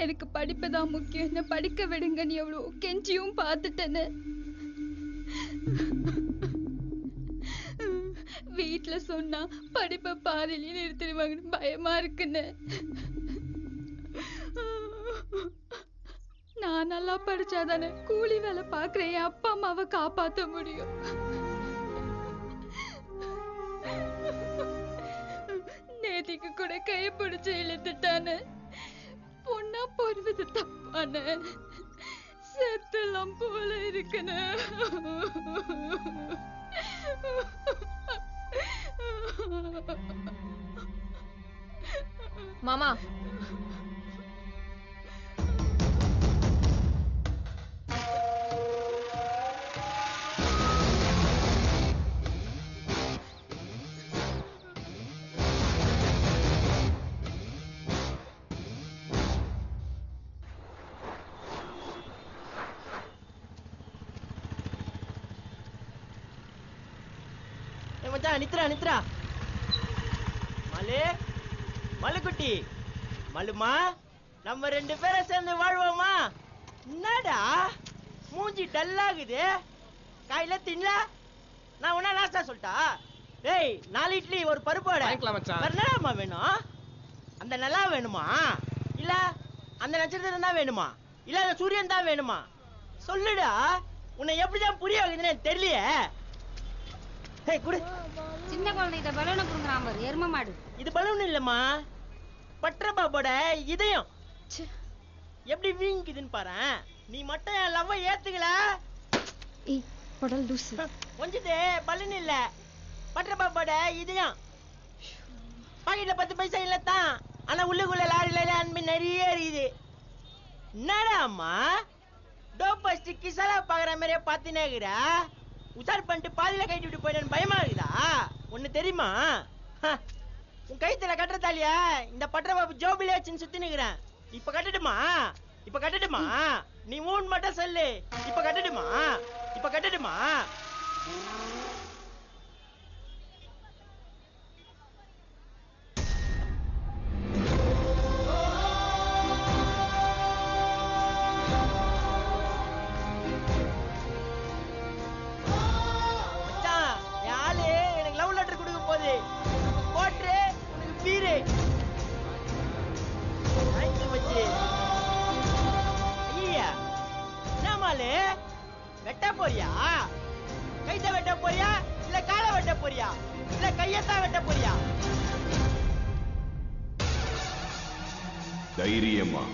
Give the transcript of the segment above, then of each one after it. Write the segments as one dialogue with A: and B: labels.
A: எனக்கு படிப்புதான் முக்கியம், என்ன படிக்க விடுங்கன்னு எவ்வளவு கெஞ்சியும் பார்த்துட்டேன்னு. வீட்டுல சொன்னா படிப்பை பாதியிலே நிறுத்திடுவாங்கன்னு பயமா இருக்குன்னு. நான் நல்லா படிச்சாதானே கூலி வேலை பாக்குறேன் என் அப்பா அம்மாவை காப்பாத்த முடியும். நேதிக்கு கூட கையை பிடிச்சு இழுத்துட்டானு. பொண்ணா போறது தப்பான செத்துலாம் போல இருக்குன்னு.
B: மாமா
C: நித்ரா நித்ரா மலு மலுக்குட்டி மலுமா, நம்ம 2 பேரும் சேர்ந்து வாழ்வோமா? என்னடா மூஞ்சி டல்லாகுது, காயில தின்ல? நான் உன்ன நாஸ்டா சொல்லிட்டா? டேய் 4 இட்லி ஒரு பருப்போட என்னடாமா வேணும்? அந்த நிலா வேணுமா, இல்ல அந்த நட்சத்திரம் தான் வேணுமா, இல்ல அந்த சூரியன் தான் வேணுமா? சொல்லுடா, உன்னை எப்படிதான் புரிய வைக்குதுன்னு தெரியலையே.
D: சின்ன குழந்தைகிட்ட பலூனை புடுங்குறான் பாரு, எரும மாடு.
C: இது பலூன் இல்லம்மா, பட்ரபாபோட இதயம். எப்படி வீங்குதுன்னு பாரு. நீ மட்டும் என் லவ்வ ஏத்துக்கல. கொஞ்சது பலூன் இல்ல, பட்ரபாபோட இதயம். பாக்கெட்ல 10 பைசா இல்லத்தான், ஆனா உள்ளுக்குள்ள லாரில அன்பு நிறைய இருக்குது. என்னடா அம்மா டோபஸ்ட் கிசலா பாக்குற மாதிரியே பாத்தினேக்குறா? உசார் பண்ணிட்டு பாதியில கட்டி விட்டு போயிட்டு பயமா இருக்குதா? ஒண்ணு தெரியுமா, உன் கைத்துல கட்டுறதாலியா இந்த பட்ரபாபு ஜோபிலே வச்சுன்னு சுத்தி நிக்கிறேன். இப்ப கட்டட்டுமா? இப்ப கட்டட்டுமா? நீ ஊன் மட்டும் சொல்லு. இப்ப கட்டட்டுமா? இப்ப கட்டட்டுமா? வெட்ட போறியா? கைத வெட்ட போறியா, இல்ல காலை வெட்ட போறியா, இல்ல கையத்தான் வெட்ட போறியா?
E: தைரியமா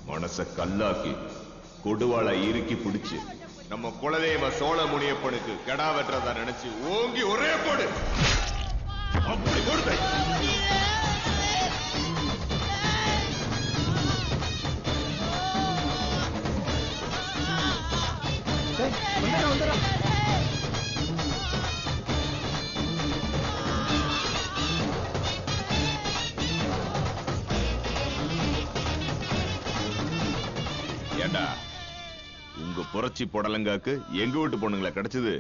E: மனச கல்லாக்கி கொடுவாளை இறுக்கி பிடிச்சு நம்ம குலதெய்வ சோழ முனியப்பனுக்கு கெடா வெட்டுறதா நினைச்சு ஓங்கி ஒரே போடு. அப்படி கொடுத்த ஏண்டா உங்க புரட்சி புடலங்காக்கு எங்க வீட்டு பொண்ணுங்களை கிடைச்சது?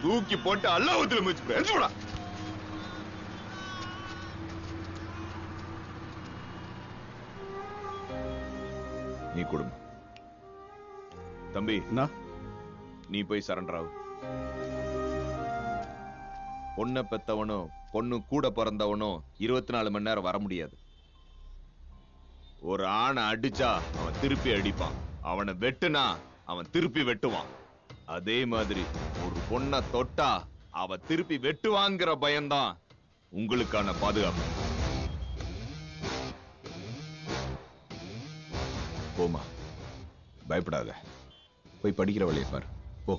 E: தூக்கி போட்டு அல்லாஹ்வுல முயற்சி. நீ குடும்பம் தம்பி, நீ போய் சரண்டர் ஆகு. பொண்ணை பெத்தவனும் பொண்ணு கூட பிறந்தவனும் 24 மணி நேரம் வர முடியாது. ஒரு ஆணை அடிச்சா அவன் திருப்பி அடிப்பான், அவனை வெட்டுனா அவன் திருப்பி வெட்டுவான். அதே மாதிரி ஒரு பொண்ணை தொட்டா அவ திருப்பி வெட்டுவாங்கிற பயம்தான் உங்களுக்கான பாதுகாப்பு. போமா, பயப்படாத, போய் படிக்கிற வழியை பாரு. போ.